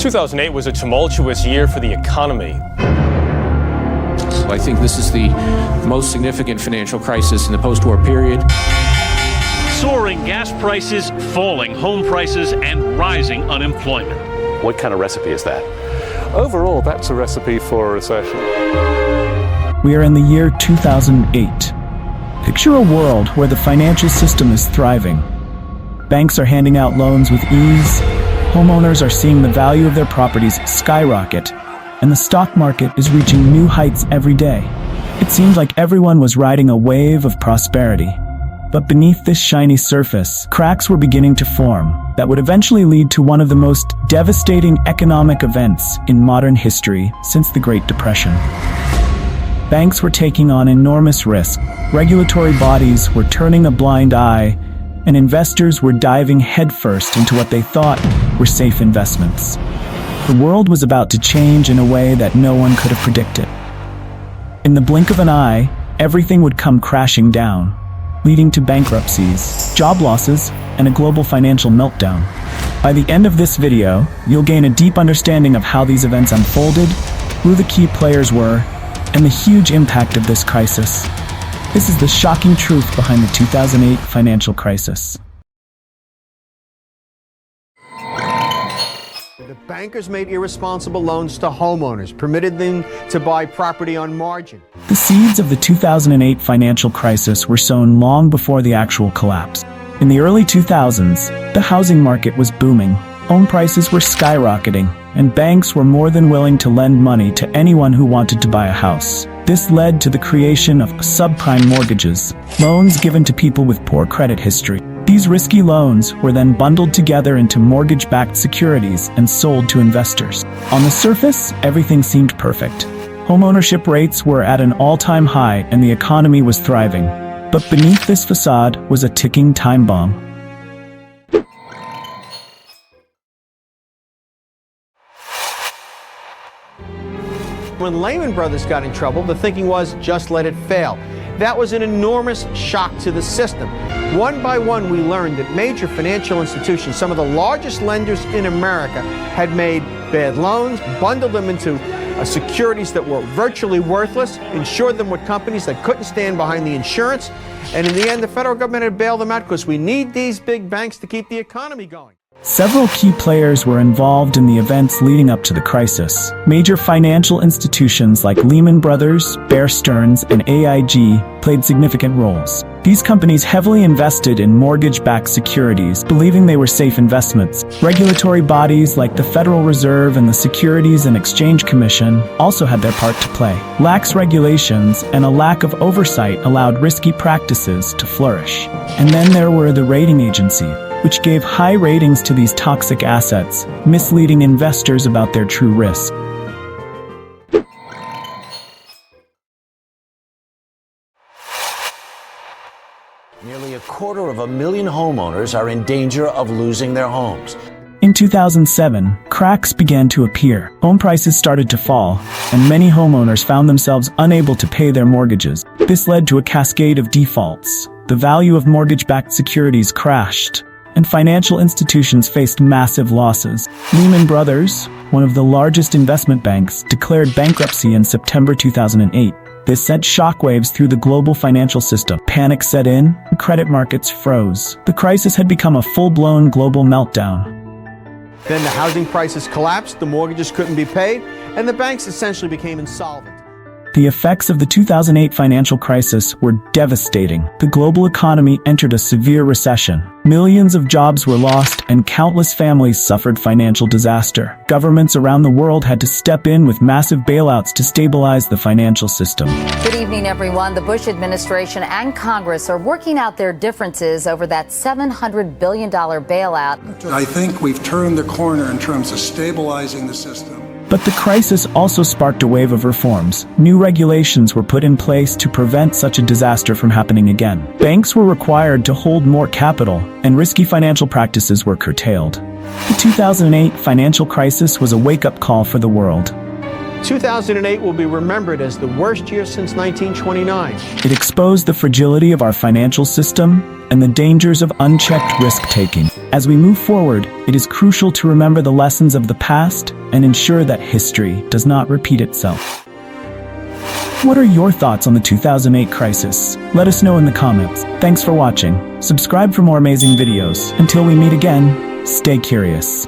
2008 was a tumultuous year for the economy. I think this is the most significant financial crisis in the post-war period. Soaring gas prices, falling home prices, and rising unemployment. What kind of recipe is that? Overall, that's a recipe for a recession. We are in the year 2008. Picture a world where the financial system is thriving. Banks are handing out loans with ease, homeowners are seeing the value of their properties skyrocket, and the stock market is reaching new heights every day. It seemed like everyone was riding a wave of prosperity. But beneath this shiny surface, cracks were beginning to form that would eventually lead to one of the most devastating economic events in modern history since the Great Depression. Banks were taking on enormous risk, regulatory bodies were turning a blind eye, and investors were diving headfirst into what they thought were safe investments. The world was about to change in a way that no one could have predicted. In the blink of an eye, everything would come crashing down, leading to bankruptcies, job losses, and a global financial meltdown. By the end of this video, you'll gain a deep understanding of how these events unfolded, who the key players were, and the huge impact of this crisis. This is the shocking truth behind the 2008 financial crisis. The bankers made irresponsible loans to homeowners, permitted them to buy property on margin. The seeds of the 2008 financial crisis were sown long before the actual collapse. In the early 2000s, the housing market was booming, home prices were skyrocketing, and banks were more than willing to lend money to anyone who wanted to buy a house. This led to the creation of subprime mortgages, loans given to people with poor credit history. These risky loans were then bundled together into mortgage-backed securities and sold to investors. On the surface, everything seemed perfect. Homeownership rates were at an all-time high and the economy was thriving. But beneath this facade was a ticking time bomb. When Lehman Brothers got in trouble, the thinking was just let it fail. That was an enormous shock to the system. One by one, we learned that major financial institutions, some of the largest lenders in America, had made bad loans, bundled them into securities that were virtually worthless, insured them with companies that couldn't stand behind the insurance, and in the end, the federal government had bailed them out because we need these big banks to keep the economy going. Several key players were involved in the events leading up to the crisis. Major financial institutions like Lehman Brothers, Bear Stearns, and AIG played significant roles. These companies heavily invested in mortgage-backed securities, believing they were safe investments. Regulatory bodies like the Federal Reserve and the Securities and Exchange Commission also had their part to play. Lax regulations and a lack of oversight allowed risky practices to flourish. And then there were the rating agencies, which gave high ratings to these toxic assets, misleading investors about their true risk. Nearly 250,000 homeowners are in danger of losing their homes. In 2007, cracks began to appear. Home prices started to fall, and many homeowners found themselves unable to pay their mortgages. This led to a cascade of defaults. The value of mortgage-backed securities crashed, and financial institutions faced massive losses. Lehman Brothers, one of the largest investment banks, declared bankruptcy in September 2008. This sent shockwaves through the global financial system. Panic set in, and credit markets froze. The crisis had become a full-blown global meltdown. Then the housing prices collapsed, the mortgages couldn't be paid, and the banks essentially became insolvent. The effects of the 2008 financial crisis were devastating. The global economy entered a severe recession. Millions of jobs were lost and countless families suffered financial disaster. Governments around the world had to step in with massive bailouts to stabilize the financial system. Good evening, everyone. The Bush administration and Congress are working out their differences over that $700 billion bailout. I think we've turned the corner in terms of stabilizing the system. But the crisis also sparked a wave of reforms. New regulations were put in place to prevent such a disaster from happening again. Banks were required to hold more capital, and risky financial practices were curtailed. The 2008 financial crisis was a wake-up call for the world. 2008 will be remembered as the worst year since 1929. It exposed the fragility of our financial system and the dangers of unchecked risk-taking. As we move forward, it is crucial to remember the lessons of the past and ensure that history does not repeat itself. What are your thoughts on the 2008 crisis? Let us know in the comments. Thanks for watching. Subscribe for more amazing videos. Until we meet again, stay curious.